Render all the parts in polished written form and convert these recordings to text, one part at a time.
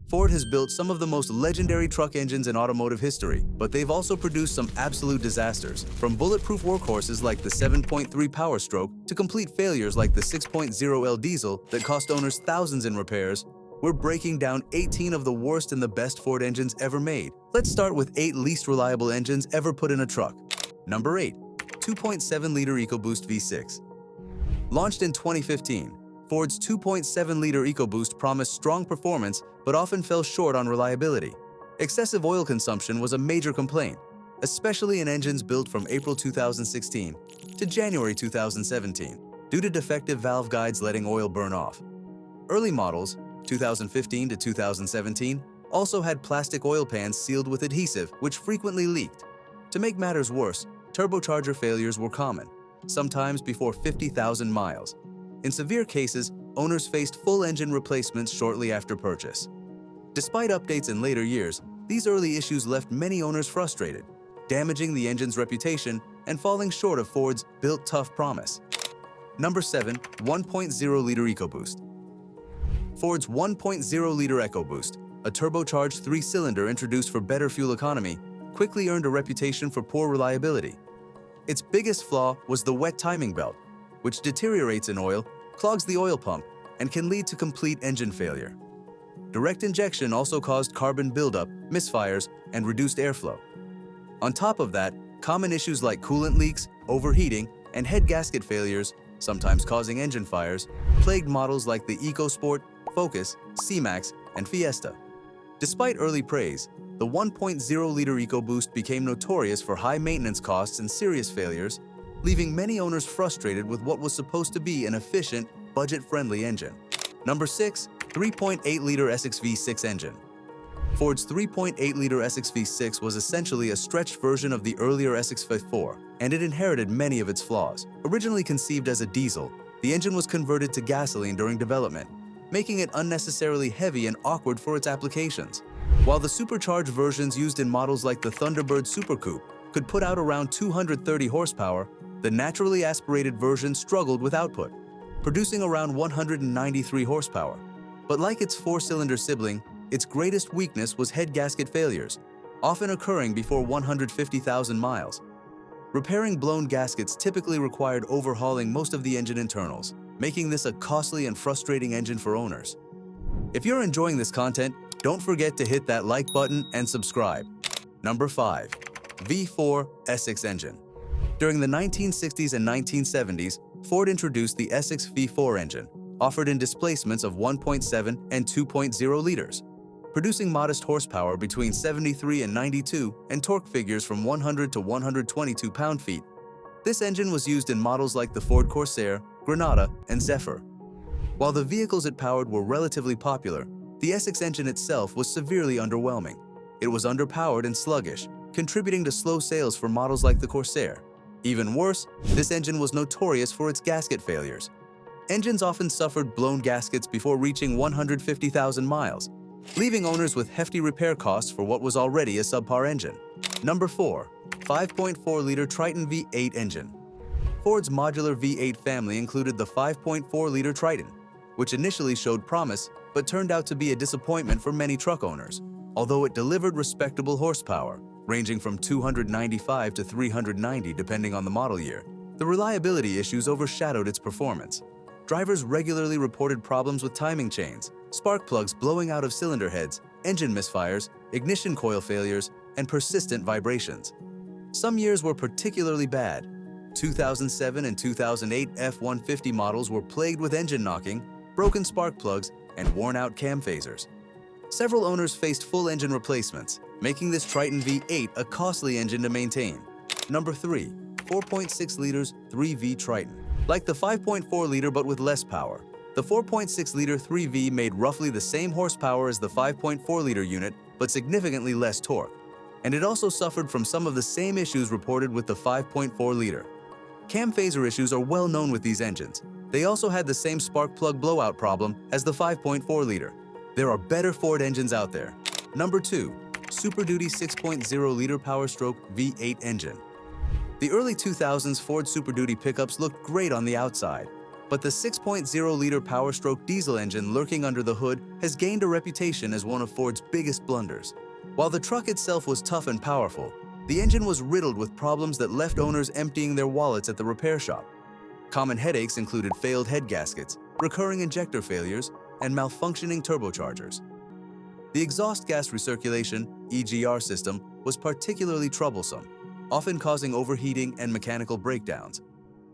Ford has built some of the most legendary truck engines in automotive history, but they've also produced some absolute disasters, from bulletproof workhorses like the 7.3 Power Stroke to complete failures like the 6.0L diesel that cost owners thousands in repairs. We're breaking down 18 of the worst and the best Ford engines ever made. Let's start with 8 least reliable engines ever put in a truck. Number 8. 2.7-liter EcoBoost V6. Launched in 2015, Ford's 2.7-liter EcoBoost promised strong performance but often fell short on reliability. Excessive oil consumption was a major complaint, especially in engines built from April 2016 to January 2017, due to defective valve guides letting oil burn off. Early models, 2015 to 2017, also had plastic oil pans sealed with adhesive, which frequently leaked. To make matters worse, turbocharger failures were common, sometimes before 50,000 miles. In severe cases, owners faced full engine replacements shortly after purchase. Despite updates in later years, these early issues left many owners frustrated, damaging the engine's reputation and falling short of Ford's built tough promise. Number 7. 1.0-liter EcoBoost. Ford's 1.0-liter EcoBoost, a turbocharged 3-cylinder introduced for better fuel economy, quickly earned a reputation for poor reliability. Its biggest flaw was the wet timing belt, which deteriorates in oil, clogs the oil pump, and can lead to complete engine failure. Direct injection also caused carbon buildup, misfires, and reduced airflow. On top of that, common issues like coolant leaks, overheating, and head gasket failures, sometimes causing engine fires, plagued models like the EcoSport, Focus, C-Max, and Fiesta. Despite early praise, the 1.0-liter EcoBoost became notorious for high maintenance costs and serious failures, leaving many owners frustrated with what was supposed to be an efficient, budget-friendly engine. Number 6. 3.8-liter Essex V6 engine. Ford's 3.8-liter Essex V6 was essentially a stretched version of the earlier Essex V4, and it inherited many of its flaws. Originally conceived as a diesel, the engine was converted to gasoline during development, making it unnecessarily heavy and awkward for its applications. While the supercharged versions used in models like the Thunderbird Super Coupe could put out around 230 horsepower, the naturally aspirated version struggled with output, producing around 193 horsepower. But like its 4-cylinder sibling, its greatest weakness was head gasket failures, often occurring before 150,000 miles. Repairing blown gaskets typically required overhauling most of the engine internals, making this a costly and frustrating engine for owners. If you're enjoying this content, don't forget to hit that like button and subscribe. Number 5. V4 Essex engine. During the 1960s and 1970s, Ford introduced the Essex V4 engine, offered in displacements of 1.7 and 2.0 liters, producing modest horsepower between 73 and 92 and torque figures from 100 to 122 pound-feet. This engine was used in models like the Ford Corsair, Granada, and Zephyr. While the vehicles it powered were relatively popular, the Essex engine itself was severely underwhelming. It was underpowered and sluggish, contributing to slow sales for models like the Corsair. Even worse, this engine was notorious for its gasket failures. Engines often suffered blown gaskets before reaching 150,000 miles, leaving owners with hefty repair costs for what was already a subpar engine. Number 4. 5.4-liter Triton V8 engine. Ford's modular V8 family included the 5.4-liter Triton, which initially showed promise but turned out to be a disappointment for many truck owners. Although it delivered respectable horsepower, ranging from 295 to 390 depending on the model year, the reliability issues overshadowed its performance. Drivers regularly reported problems with timing chains, spark plugs blowing out of cylinder heads, engine misfires, ignition coil failures, and persistent vibrations. Some years were particularly bad. 2007 and 2008 F-150 models were plagued with engine knocking, broken spark plugs, and worn-out cam phasers. Several owners faced full engine replacements, making this Triton V8 a costly engine to maintain. Number 3. 4.6 liters 3V Triton. Like the 5.4-liter but with less power, the 4.6-liter 3V made roughly the same horsepower as the 5.4-liter unit but significantly less torque. And it also suffered from some of the same issues reported with the 5.4-liter. Cam phaser issues are well known with these engines. They also had the same spark plug blowout problem as the 5.4-liter. There are better Ford engines out there. Number 2. Super Duty 6.0-liter Power Stroke V8 engine. The early 2000s Ford Super Duty pickups looked great on the outside, But the 6.0-liter Power-stroke diesel engine lurking under the hood has gained a reputation as one of Ford's biggest blunders. While the truck itself was tough and powerful, the engine was riddled with problems that left owners emptying their wallets at the repair shop. Common headaches included failed head gaskets, recurring injector failures, and malfunctioning turbochargers. The exhaust gas recirculation (EGR) system was particularly troublesome, often causing overheating and mechanical breakdowns.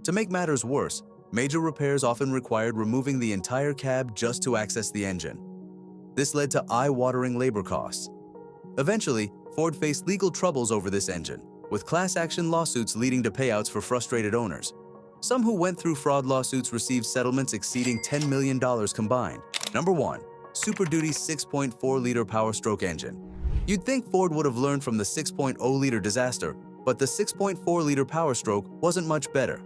To make matters worse, major repairs often required removing the entire cab just to access the engine. This led to eye-watering labor costs. Eventually, Ford faced legal troubles over this engine, with class action lawsuits leading to payouts for frustrated owners. Some who went through fraud lawsuits received settlements exceeding $10 million combined. Number 1. Super Duty 6.4-liter Power-stroke engine. You'd think Ford would have learned from the 6.0-liter disaster, but the 6.4-liter Power-stroke wasn't much better.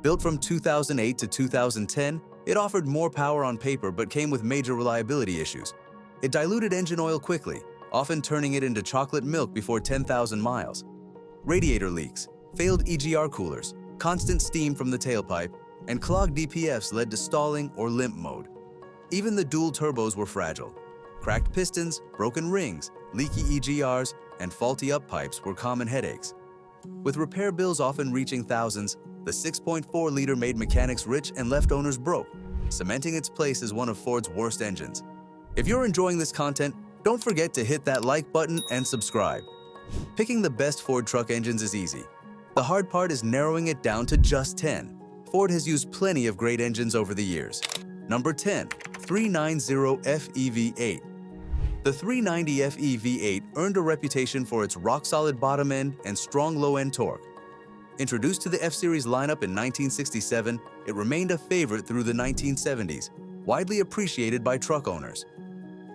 Built from 2008 to 2010, it offered more power on paper but came with major reliability issues. It diluted engine oil quickly, often turning it into chocolate milk before 10,000 miles. Radiator leaks, failed EGR coolers, constant steam from the tailpipe, and clogged DPFs led to stalling or limp mode. Even the dual turbos were fragile. Cracked pistons, broken rings, leaky EGRs, and faulty up pipes were common headaches. With repair bills often reaching thousands, the 6.4-liter made mechanics rich and left owners broke, cementing its place as one of Ford's worst engines. If you're enjoying this content, don't forget to hit that like button and subscribe. Picking the best Ford truck engines is easy. The hard part is narrowing it down to just 10. Ford has used plenty of great engines over the years. Number 10. 390FE V8. The 390FE V8 earned a reputation for its rock-solid bottom end and strong low-end torque. Introduced to the F-Series lineup in 1967, it remained a favorite through the 1970s, widely appreciated by truck owners.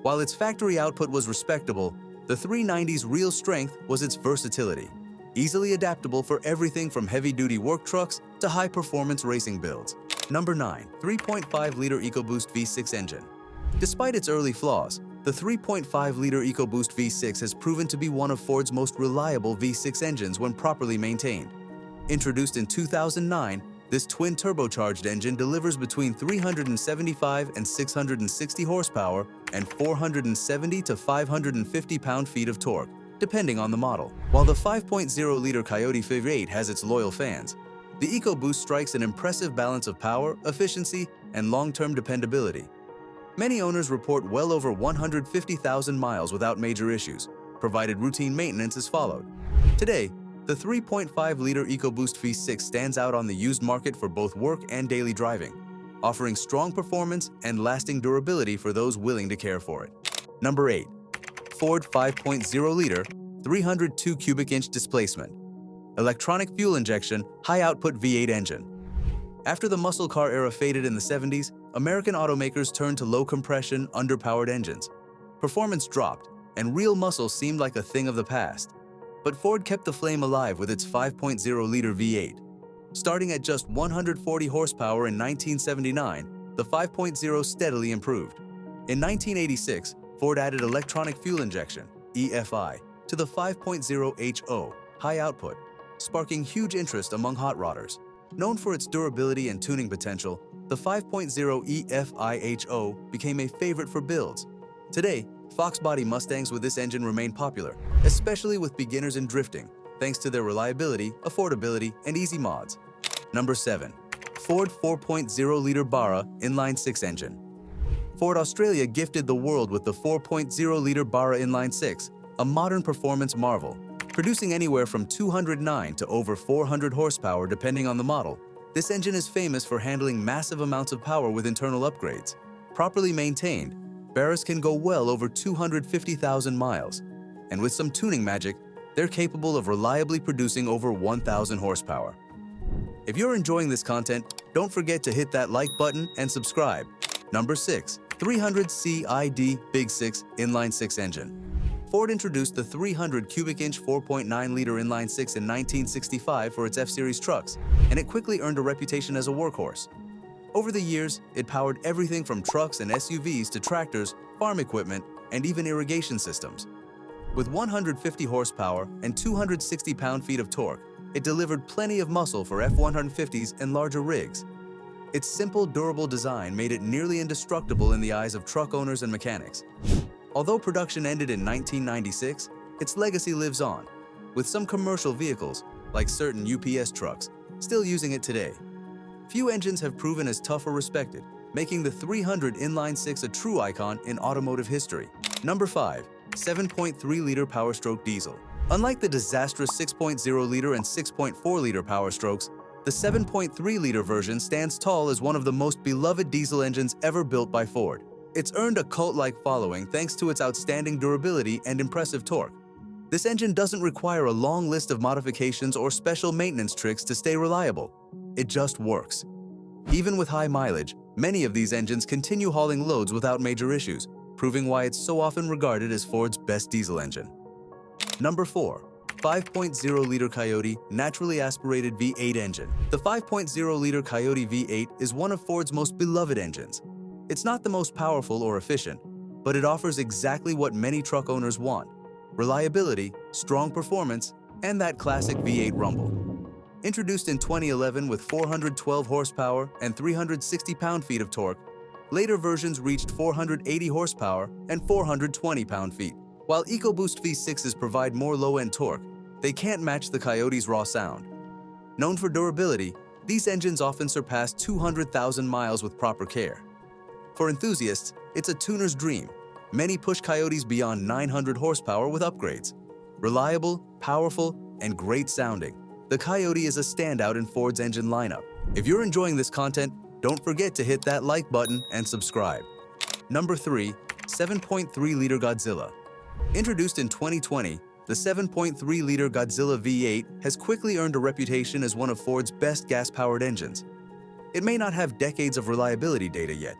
While its factory output was respectable, the 390's real strength was its versatility, easily adaptable for everything from heavy-duty work trucks to high-performance racing builds. Number 9. 3.5-liter EcoBoost V6 engine. Despite its early flaws, the 3.5-liter EcoBoost V6 has proven to be one of Ford's most reliable V6 engines when properly maintained. Introduced in 2009, this twin-turbocharged engine delivers between 375 and 660 horsepower and 470 to 550 pound-feet of torque, depending on the model. While the 5.0-liter Coyote V8 has its loyal fans, the EcoBoost strikes an impressive balance of power, efficiency, and long-term dependability. Many owners report well over 150,000 miles without major issues, provided routine maintenance is followed. Today, the 3.5-liter EcoBoost V6 stands out on the used market for both work and daily driving, offering strong performance and lasting durability for those willing to care for it. Number 8. Ford 5.0-liter, 302 cubic inch displacement. Electronic fuel injection, high-output V8 engine. After the muscle car era faded in the 70s, American automakers turned to low-compression, underpowered engines. Performance dropped, and real muscle seemed like a thing of the past. But Ford kept the flame alive with its 5.0-liter V8. Starting at just 140 horsepower in 1979, the 5.0 steadily improved. In 1986, Ford added electronic fuel injection, EFI, to the 5.0 HO, high output, sparking huge interest among hot rodders. Known for its durability and tuning potential, the 5.0 EFI HO became a favorite for builds. Today, Fox body Mustangs with this engine remain popular, especially with beginners in drifting, thanks to their reliability, affordability, and easy mods. Number 7. Ford 4.0-liter Barra inline-6 engine. Ford Australia gifted the world with the 4.0-liter Barra inline-6, a modern performance marvel. Producing anywhere from 209 to over 400 horsepower depending on the model, this engine is famous for handling massive amounts of power with internal upgrades. Properly maintained, Barras can go well over 250,000 miles, and with some tuning magic, they're capable of reliably producing over 1,000 horsepower. If you're enjoying this content, don't forget to hit that like button and subscribe. Number 6. 300 CID Big 6 inline-6 engine. Ford introduced the 300 cubic inch 4.9-liter inline-6 in 1965 for its F-Series trucks, and it quickly earned a reputation as a workhorse. Over the years, it powered everything from trucks and SUVs to tractors, farm equipment, and even irrigation systems. With 150 horsepower and 260 pound-feet of torque, it delivered plenty of muscle for F-150s and larger rigs. Its simple, durable design made it nearly indestructible in the eyes of truck owners and mechanics. Although production ended in 1996, its legacy lives on, with some commercial vehicles, like certain UPS trucks, still using it today. Few engines have proven as tough or respected, making the 300 inline-six a true icon in automotive history. Number 5. 7.3-liter Power-stroke diesel. Unlike the disastrous 6.0-liter and 6.4-liter Power Strokes, the 7.3-liter version stands tall as one of the most beloved diesel engines ever built by Ford. It's earned a cult-like following thanks to its outstanding durability and impressive torque. This engine doesn't require a long list of modifications or special maintenance tricks to stay reliable. It just works. Even with high mileage, many of these engines continue hauling loads without major issues, proving why it's so often regarded as Ford's best diesel engine. Number 4. 5.0-liter Coyote naturally aspirated V8 engine. The 5.0-liter Coyote V8 is one of Ford's most beloved engines. It's not the most powerful or efficient, but it offers exactly what many truck owners want: reliability, strong performance, and that classic V8 rumble. Introduced in 2011 with 412 horsepower and 360 pound-feet of torque, later versions reached 480 horsepower and 420 pound-feet. While EcoBoost V6s provide more low-end torque, they can't match the Coyote's raw sound. Known for durability, these engines often surpass 200,000 miles with proper care. For enthusiasts, it's a tuner's dream. Many push Coyotes beyond 900 horsepower with upgrades. Reliable, powerful, and great sounding, the Coyote is a standout in Ford's engine lineup. If you're enjoying this content, don't forget to hit that like button and subscribe. Number 3. 7.3-liter Godzilla. Introduced in 2020, the 7.3-liter Godzilla V8 has quickly earned a reputation as one of Ford's best gas-powered engines. It may not have decades of reliability data yet,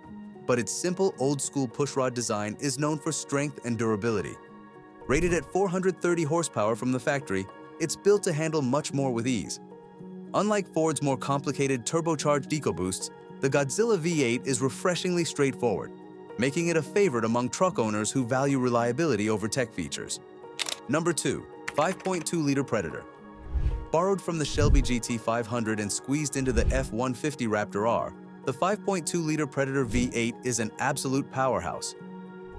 but its simple, old-school pushrod design is known for strength and durability. Rated at 430 horsepower from the factory, it's built to handle much more with ease. Unlike Ford's more complicated turbocharged EcoBoosts, the Godzilla V8 is refreshingly straightforward, making it a favorite among truck owners who value reliability over tech features. Number 2. 5.2-liter Predator. Borrowed from the Shelby GT500 and squeezed into the F-150 Raptor R, the 5.2-liter Predator V8 is an absolute powerhouse.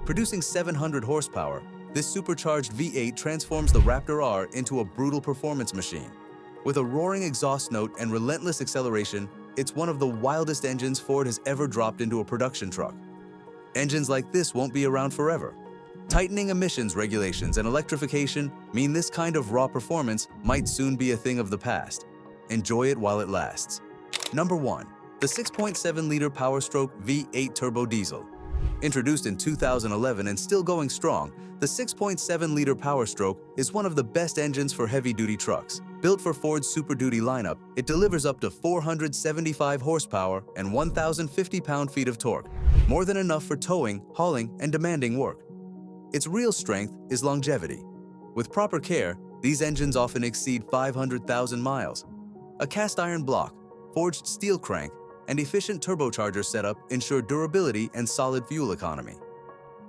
Producing 700 horsepower, this supercharged V8 transforms the Raptor R into a brutal performance machine. With a roaring exhaust note and relentless acceleration, it's one of the wildest engines Ford has ever dropped into a production truck. Engines like this won't be around forever. Tightening emissions regulations and electrification mean this kind of raw performance might soon be a thing of the past. Enjoy it while it lasts. Number 1. The 6.7-liter Power-stroke V8 turbo diesel. Introduced in 2011 and still going strong, the 6.7-liter Power-stroke is one of the best engines for heavy-duty trucks. Built for Ford's Super Duty lineup, it delivers up to 475 horsepower and 1,050 pound-feet of torque, more than enough for towing, hauling, and demanding work. Its real strength is longevity. With proper care, these engines often exceed 500,000 miles. A cast-iron block, forged steel crank, and efficient turbocharger setup ensure durability and solid fuel economy.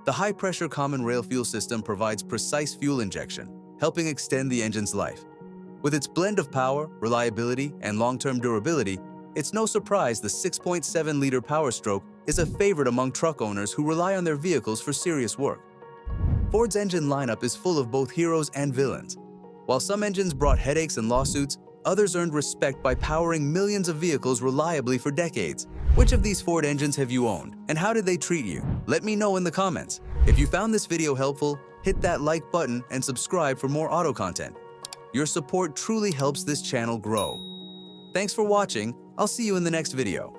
The high-pressure common rail fuel system provides precise fuel injection, helping extend the engine's life. With its blend of power, reliability, and long-term durability, it's no surprise the 6.7-liter Power-stroke is a favorite among truck owners who rely on their vehicles for serious work. Ford's engine lineup is full of both heroes and villains. While some engines brought headaches and lawsuits, others earned respect by powering millions of vehicles reliably for decades. Which of these Ford engines have you owned, and how did they treat you? Let me know in the comments. If you found this video helpful, hit that like button and subscribe for more auto content. Your support truly helps this channel grow. Thanks for watching. I'll see you in the next video.